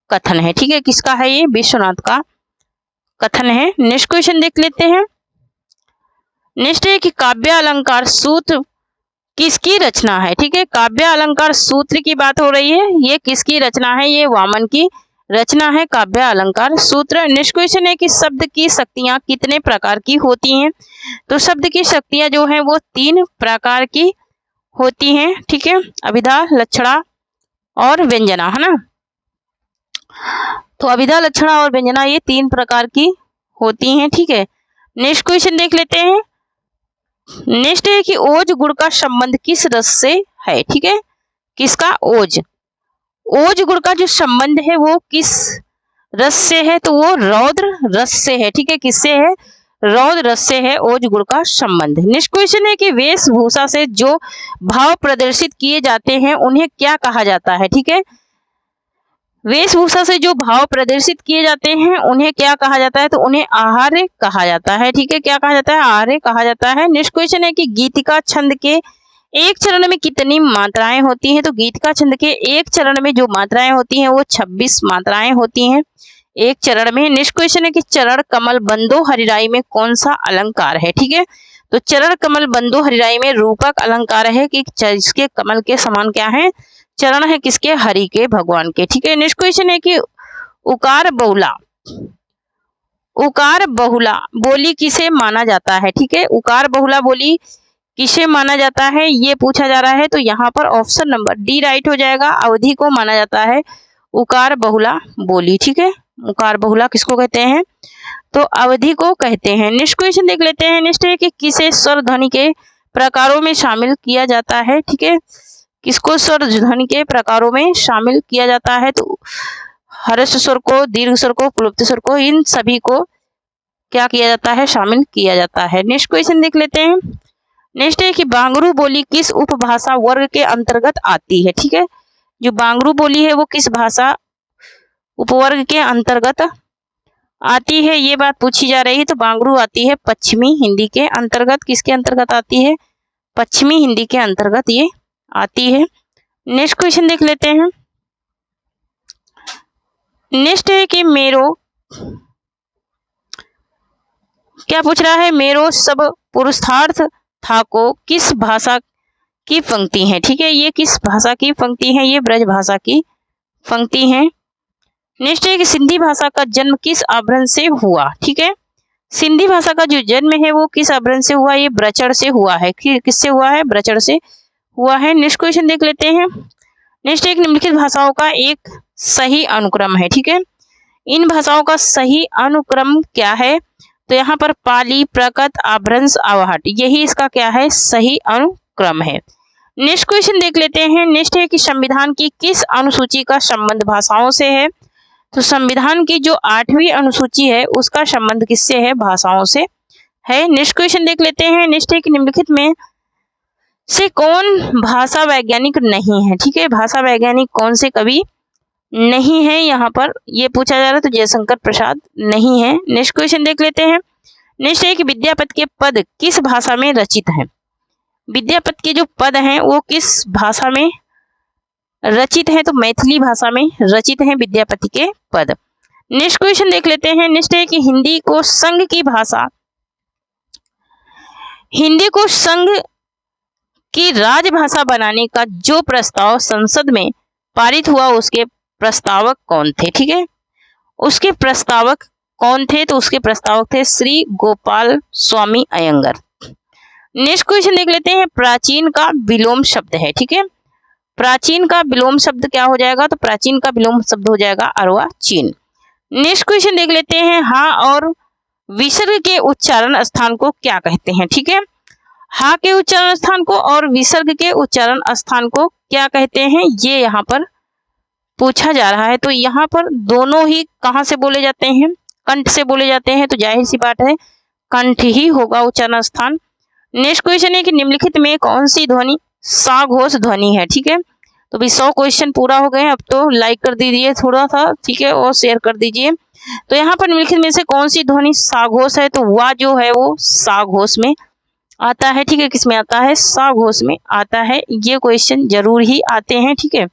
कथन है। ठीक है, किसका है? ये विश्वनाथ का कथन है। नेक्स्ट क्वेश्चन देख लेते हैं। नेक्स्ट है कि काव्य अलंकार सूत्र किसकी रचना है? ठीक है, काव्य अलंकार सूत्र की बात हो रही है, ये किसकी रचना है? ये वामन की रचना है काव्य अलंकार सूत्र। नेक्स्ट क्वेश्चन है कि शब्द की शक्तियां कितने प्रकार की होती हैं? तो शब्द की शक्तियां जो हैं वो 3 प्रकार की होती हैं। ठीक है, अभिधा, लक्षणा और व्यंजना, है ना? तो अभिधा, लक्षणा और व्यंजना ये 3 प्रकार की होती हैं। ठीक है, नेक्स्ट क्वेश्चन देख लेते हैं। नेक्स्ट है कि ओज गुण का संबंध किस रस से है? ठीक है, किसका? ओज गुण का जो संबंध है वो किस रस से है? तो वो रौद्र रस से है। ठीक है, किससे है? रौद्र रस से है ओज गुण का संबंध। नेक्स्ट क्वेश्चन है कि वेशभूषा से जो भाव प्रदर्शित किए जाते हैं उन्हें क्या कहा जाता है? ठीक है, वेशभूषा से जो भाव प्रदर्शित किए जाते हैं उन्हें क्या कहा जाता है? तो उन्हें आहार्य कहा जाता है। ठीक है, क्या कहा जाता है? आहार्य कहा जाता है। नेक्स्ट क्वेश्चन है कि गीतिका छंद के एक चरण में कितनी मात्राएं होती हैं? तो गीतिका छंद के एक चरण में जो मात्राएं होती हैं वो 26 मात्राएं होती हैं एक चरण में। नेक्स्ट क्वेश्चन है कि चरण कमल बंदो हरिराई में कौन सा अलंकार है? ठीक है, तो चरण कमल बंदो हरिराई में रूपक अलंकार है कि जिसके कमल के समान क्या है? चरण है किसके? हरि के, भगवान के। ठीक है, नेक्स्ट क्वेश्चन है कि उकार बहुला बोली किसे माना जाता है? ठीक है, उकार बहुला बोली किसे माना जाता है ये पूछा जा रहा है। तो यहाँ पर ऑप्शन नंबर डी राइट हो जाएगा। अवधि को माना जाता है उकार बहुला बोली। ठीक है, उकार बहुला किसको कहते हैं? तो अवधि को कहते हैं। नेक्स्ट क्वेश्चन देख लेते हैं। नेक्स्ट है कि किसे स्वर ध्वनि के प्रकारों में शामिल किया जाता है? ठीक है, किसको स्वर ध्वनि के प्रकारों में शामिल किया जाता है? तो हर्ष स्वर को, दीर्घ स्वर को, प्लुप्त स्वर को, इन सभी को क्या किया जाता है? शामिल किया जाता है। नेक्स्ट क्वेश्चन देख लेते हैं। नेक्स्ट है कि बांगरू बोली किस उपभाषा वर्ग के अंतर्गत आती है? ठीक है, जो बांगरू बोली है वो किस भाषा उपवर्ग के अंतर्गत आती है, ये बात पूछी जा रही है। तो बांगरू आती है पश्चिमी हिंदी के अंतर्गत। किसके अंतर्गत आती है? पश्चिमी हिंदी के अंतर्गत ये आती है। नेक्स्ट क्वेश्चन देख लेते हैं। नेक्स्ट है कि मेरो, क्या पूछ रहा है, मेरो सब पुरुषार्थ था को किस भाषा की पंक्ति है। ठीक है, ये किस भाषा की पंक्ति है, ये ब्रज भाषा की पंक्ति है। नेक्स्ट है कि सिंधी भाषा का जन्म किस आभरण से हुआ। ठीक है, सिंधी भाषा का जो जन्म है वो किस आभरण से हुआ, ये ब्रचड़ से हुआ है। किससे हुआ है, ब्रचड़ से हुआ है। नेक्स्ट क्वेश्चन देख लेते हैं। नेक्स्ट एक निम्नलिखित भाषाओं का एक सही अनुक्रम है। ठीक है, इन भाषाओं का सही अनुक्रम क्या है, तो यहाँ पर पाली, प्रकट, आभ्रंश, आवाहट, यही इसका क्या है, सही अनुक्रम है। नेक्स्ट क्वेश्चन देख लेते हैं। नेक्स्ट है कि संविधान की किस अनुसूची का संबंध भाषाओं से है, तो संविधान की जो 8वीं अनुसूची है उसका संबंध किससे है, भाषाओं से है। नेक्स्ट क्वेश्चन देख लेते हैं। नेक्स्ट है कि निम्नलिखित में से कौन भाषा वैज्ञानिक नहीं है। ठीक है, भाषा वैज्ञानिक कौन से कवि नहीं है, यहाँ पर ये पूछा जा रहा है, तो जयशंकर प्रसाद नहीं है। नेक्स्ट क्वेश्चन देख लेते हैं। नेक्स्ट है कि विद्यापति के पद किस भाषा में रचित हैं। विद्यापति के जो पद हैं वो किस भाषा में रचित हैं, तो मैथिली भाषा में रचित हैं विद्यापति के पद। नेक्स्ट क्वेश्चन देख लेते हैं। नेक्स्ट है कि हिंदी को संघ की भाषा, हिंदी को संघ की राजभाषा बनाने का जो प्रस्ताव संसद में पारित हुआ उसके प्रस्तावक कौन थे। ठीक है, उसके प्रस्तावक कौन थे, तो उसके प्रस्तावक थे श्री गोपाल स्वामी अयंगर। नेक्स्ट क्वेश्चन देख लेते हैं। प्राचीन का विलोम शब्द है। ठीक है, प्राचीन का विलोम शब्द क्या हो जाएगा, तो प्राचीन का विलोम शब्द हो जाएगा अर्वाचीन। नेक्स्ट क्वेश्चन देख लेते हैं। हा और विसर्ग के उच्चारण स्थान को क्या कहते हैं। ठीक है, हा के उच्चारण स्थान को और विसर्ग के उच्चारण स्थान को क्या कहते हैं, ये यहाँ पर पूछा जा रहा है। तो यहाँ पर दोनों ही कहाँ से बोले जाते हैं, कंठ से बोले जाते हैं, तो जाहिर सी बात है कंठ ही होगा उच्चारण स्थान। नेक्स्ट क्वेश्चन है कि निम्नलिखित में कौन सी ध्वनि साघोष ध्वनि है। ठीक है, तो भी 100 क्वेश्चन पूरा हो गए हैं, अब तो लाइक कर दीजिए थोड़ा सा, ठीक है, और शेयर कर दीजिए। तो यहाँ पर निम्नलिखित में से कौन सी ध्वनि साघोष है, तो वह जो है वो साघोष में आता है। ठीक है, किस में आता है, साघोष में आता है। ये क्वेश्चन जरूर ही आते हैं। ठीक है,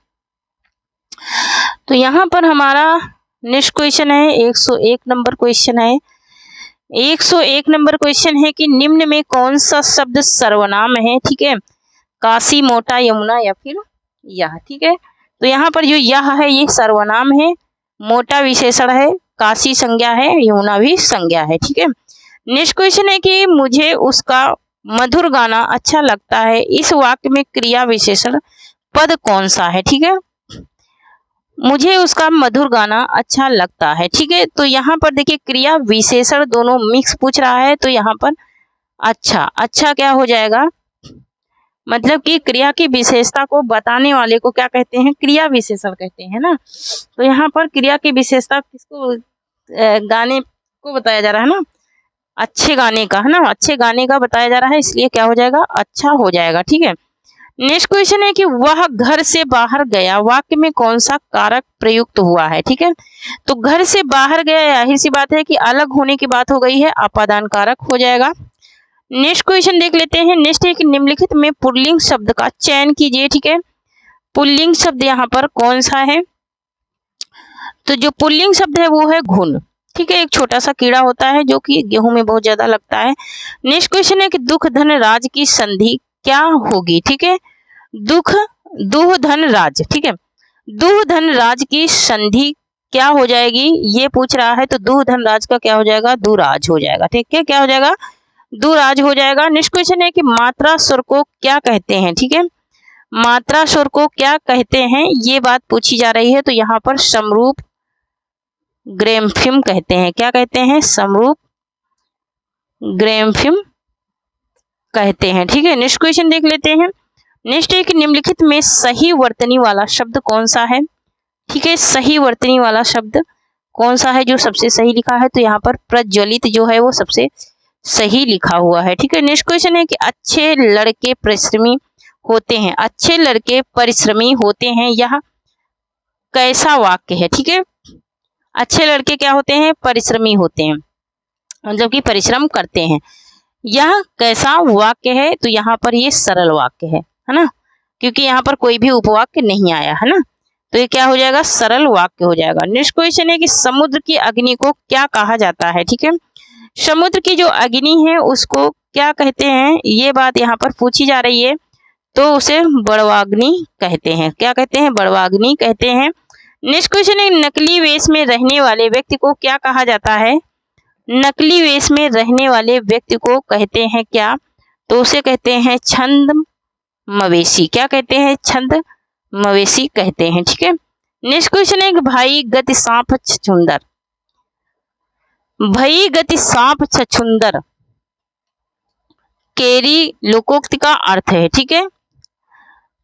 तो यहाँ पर हमारा नेक्स्ट क्वेश्चन है 101 नंबर क्वेश्चन है। 101 नंबर क्वेश्चन है कि निम्न में कौन सा शब्द सर्वनाम है। ठीक है, काशी, मोटा, यमुना या फिर यह। ठीक है, तो यहाँ पर जो यह है ये सर्वनाम है, मोटा विशेषण है, काशी संज्ञा है, यमुना भी संज्ञा है। ठीक है, नेक्स्ट क्वेश्चन है कि मुझे उसका मधुर गाना अच्छा लगता है, इस वाक्य में क्रिया विशेषण पद कौन सा है। ठीक है, मुझे उसका मधुर गाना अच्छा लगता है। ठीक है, तो यहाँ पर देखिए क्रिया विशेषण दोनों मिक्स पूछ रहा है, तो यहाँ पर अच्छा, अच्छा क्या हो जाएगा, मतलब कि क्रिया की विशेषता को बताने वाले को क्या कहते हैं, क्रिया विशेषण कहते हैं ना। तो यहाँ पर क्रिया की विशेषता किसको, गाने को बताया जा रहा है ना, अच्छे गाने का है ना, अच्छे गाने का बताया जा रहा है, इसलिए क्या हो जाएगा, अच्छा हो जाएगा। ठीक है, नेक्स्ट क्वेश्चन है कि वह घर से बाहर गया, वाक्य में कौन सा कारक प्रयुक्त हुआ है। ठीक है, तो घर से बाहर गया, यही सी बात है कि अलग होने की बात हो गई है, अपादान कारक हो जाएगा। नेक्स्ट क्वेश्चन देख लेते हैं। नेक्स्ट है कि निम्नलिखित में पुल्लिंग शब्द का चयन कीजिए। ठीक है, पुल्लिंग शब्द यहाँ पर कौन सा है, तो जो पुल्लिंग शब्द है वो है घुन। ठीक है, एक छोटा सा कीड़ा होता है जो कि गेहूं में बहुत ज्यादा लगता है। नेक्स्ट क्वेश्चन है कि दुख धन राज की संधि क्या होगी। ठीक है, दुह धन राज। ठीक है, दुह धन राज की संधि क्या हो जाएगी, ये पूछ रहा है, तो दुह धन राज का क्या हो जाएगा, दुराज हो जाएगा। ठीक है, क्या हो जाएगा, दुराज हो जाएगा। नेक्स्ट क्वेश्चन है कि मात्रा स्वर को क्या कहते हैं। ठीक है, मात्रा स्वर को क्या कहते हैं, ये बात पूछी जा रही है, तो यहाँ पर समरूप ग्रैम्फिम कहते हैं। क्या कहते हैं, समरूप ग्रैम्फिम कहते हैं। ठीक है, नेक्स्ट क्वेश्चन देख लेते हैं। नेक्स्ट है कि निम्नलिखित में सही वर्तनी वाला शब्द कौन सा है। ठीक है, सही वर्तनी वाला शब्द कौन सा है जो सबसे सही लिखा है, तो यहाँ पर प्रज्वलित जो है वो सबसे सही लिखा हुआ है। ठीक है, नेक्स्ट क्वेश्चन है कि अच्छे लड़के परिश्रमी होते हैं, अच्छे लड़के परिश्रमी होते हैं, यह कैसा वाक्य है। ठीक है, अच्छे लड़के क्या होते हैं, परिश्रमी होते हैं, मतलब कि परिश्रम करते हैं, यह कैसा वाक्य है, तो यहाँ पर ये सरल वाक्य है ना, क्योंकि यहाँ पर कोई भी उपवाक्य नहीं आया है ना, तो ये क्या हो जाएगा, सरल वाक्य हो जाएगा। नेक्स्ट क्वेश्चन है कि समुद्र की अग्नि को क्या कहा जाता है। ठीक है, समुद्र की जो अग्नि है उसको क्या कहते हैं, ये बात यहाँ पर पूछी जा रही है, तो उसे बड़वाग्नि कहते हैं। क्या कहते हैं, बड़वाग्नि कहते हैं। नेक्स्ट क्वेश्चन है नकली वेश में रहने वाले व्यक्ति को क्या कहा जाता है। नकली वेश में रहने वाले व्यक्ति को कहते हैं क्या, तो उसे कहते हैं छंद मवेशी। क्या कहते हैं, छंद मवेशी कहते हैं। ठीक है, नेक्स्ट क्वेश्चन है भाई गति सांप छछूंदर। भई गति सांप छछूंदर केरी लोकोक्ति का अर्थ है। ठीक है,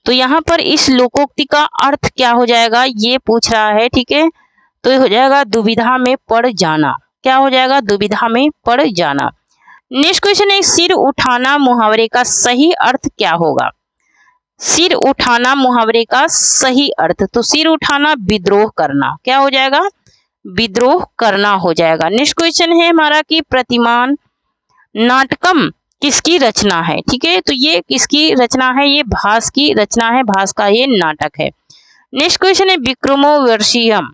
तो यहाँ पर इस लोकोक्ति का अर्थ क्या हो जाएगा, ये पूछ रहा है। ठीक है, तो ये हो जाएगा दुविधा में पड़ जाना। क्या हो जाएगा, दुविधा में पड़ जाना। नेक्स्ट क्वेश्चन है सिर उठाना मुहावरे का सही अर्थ क्या होगा। सिर उठाना मुहावरे का सही अर्थ, तो सिर उठाना विद्रोह करना। क्या हो जाएगा, विद्रोह करना हो जाएगा। नेक्स्ट क्वेश्चन है हमारा कि प्रतिमान नाटकम किसकी रचना है। ठीक है, तो ये किसकी रचना है, ये भास की रचना है, भास का ये नाटक है। नेक्स्ट क्वेश्चन है विक्रमोर्वशीयम।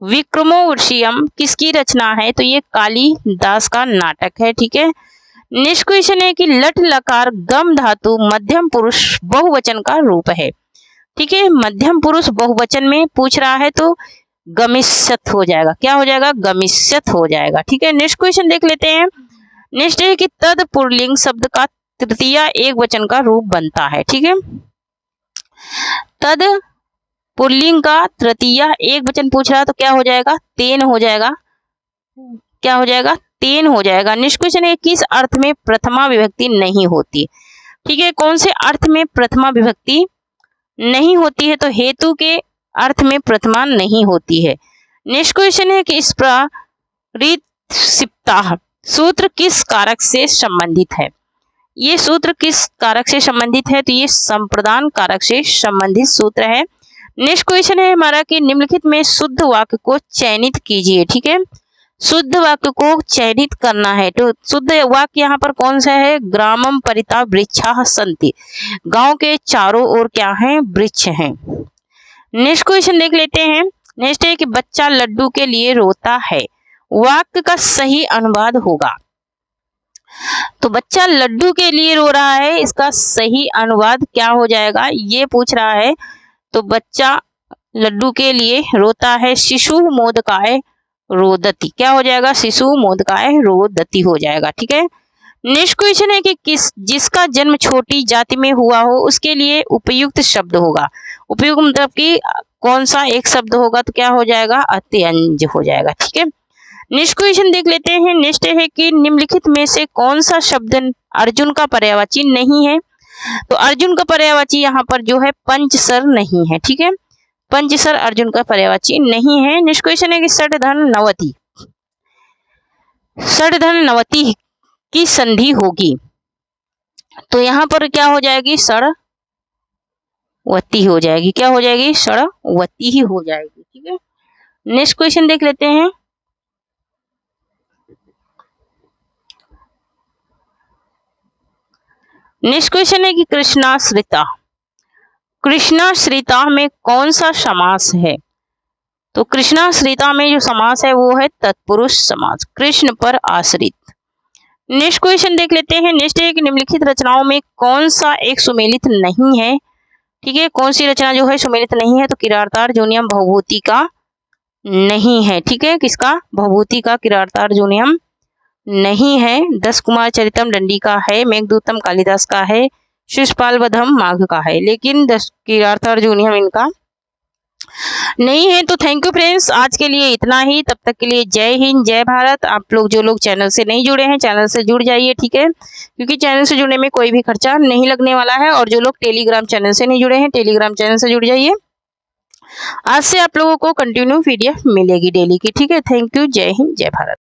विक्रमोर्वशीयम किसकी रचना है, तो ये कालिदास का नाटक है। ठीक है, नेक्स्ट क्वेश्चन है कि लट लकार गम धातु मध्यम पुरुष बहुवचन का रूप है। ठीक है, मध्यम पुरुष बहुवचन में पूछ रहा है तो गमिष्यत हो जाएगा। क्या हो जाएगा, गमिष्यत हो जाएगा। ठीक है, नेक्स्ट क्वेश्चन देख लेते हैं। नेक्स्ट है कि तद पुल्लिंग शब्द का तृतीय एक वचन का रूप बनता है। ठीक है, तद पुल्लिंग का तृतीय एक वचन पूछ रहा है तो क्या हो जाएगा, तेन हो जाएगा। क्या हो जाएगा, तेन हो जाएगा। नेक्स्ट क्वेश्चन है किस अर्थ में प्रथमा विभक्ति नहीं होती। ठीक है, कौन से अर्थ में प्रथमा विभक्ति नहीं होती है, तो हेतु के अर्थ में प्रथमा नहीं होती है। नेक्स्ट क्वेश्चन है कि इस प्ररितसिप्ताः सूत्र किस कारक से संबंधित है। ये सूत्र किस कारक से संबंधित है, तो ये संप्रदान कारक से संबंधित सूत्र है। नेक्स्ट क्वेश्चन है हमारा कि निम्नलिखित में शुद्ध वाक्य को चयनित कीजिए। ठीक है, शुद्ध वाक्य को चयनित करना है, तो शुद्ध वाक्य यहाँ पर कौन सा है, ग्रामम परिता वृक्षाः सन्ति। गांव के चारों ओर क्या है, वृक्ष हैं। नेक्स्ट क्वेश्चन देख लेते हैं। नेक्स्ट है कि बच्चा लड्डू के लिए रोता है, वाक्य का सही अनुवाद होगा। तो बच्चा लड्डू के लिए रो रहा है, इसका सही अनुवाद क्या हो जाएगा, ये पूछ रहा है। तो बच्चा लड्डू के लिए रोता है, शिशु मोदकाय रोदती। क्या हो जाएगा, शिशु मोदकाय रोदती हो जाएगा। ठीक है, नेक्स्ट क्वेश्चन है कि जिसका जन्म छोटी जाति में हुआ हो उसके लिए उपयुक्त शब्द होगा। उपयुक्त मतलब कि कौन सा एक शब्द होगा, तो क्या हो जाएगा, अत्यंज हो जाएगा। ठीक है, नेक्स्ट क्वेश्चन देख लेते हैं। नेक्स्ट है कि निम्नलिखित में से कौन सा शब्द अर्जुन का पर्यायवाची नहीं है, तो अर्जुन का पर्यायवाची यहाँ पर जो है पंचसर नहीं है। ठीक है, पंचसर अर्जुन का पर्यायवाची नहीं है। नेक्स्ट क्वेश्चन है कि षड्धन नवति, षड्धन नवति की संधि होगी, तो यहाँ पर क्या हो जाएगी, षड़वती हो जाएगी। क्या हो जाएगी, षड़वती ही हो जाएगी। ठीक है, नेक्स्ट क्वेश्चन देख लेते हैं। नेक्स्ट क्वेश्चन है कि कृष्णाश्रिता, कृष्णाश्रिता में कौन सा समास है, तो कृष्णाश्रिता में जो समास है वो है तत्पुरुष समास, कृष्ण पर आश्रित। नेक्स्ट क्वेश्चन देख लेते हैं। नेक्स्ट है कि निम्नलिखित रचनाओं में कौन सा एक सुमेलित नहीं है। ठीक है, कौन सी रचना जो है सुमेलित नहीं है, तो किरातार्जुनीयम भवभूति का नहीं है। ठीक है, किसका, भवभूति का किरातार्जुनीयम नहीं है। 10 कुमार चरितम दंडी का है, मेघदूतम कालिदास का है, शिशुपाल वधम माघ का है, लेकिन 10 किरातार्जुनीयम इनका नहीं है। तो थैंक यू फ्रेंड्स, आज के लिए इतना ही। तब तक के लिए जय हिंद, जय भारत। आप लोग जो लोग चैनल से नहीं जुड़े हैं, चैनल से जुड़ जाइए। ठीक है, क्योंकि चैनल से जुड़ने में कोई भी खर्चा नहीं लगने वाला है। और जो लोग टेलीग्राम चैनल से नहीं जुड़े हैं, टेलीग्राम चैनल से जुड़ जाइए। आज से आप लोगों को कंटिन्यू PDF मिलेगी डेली की। ठीक है, थैंक यू, जय हिंद, जय भारत।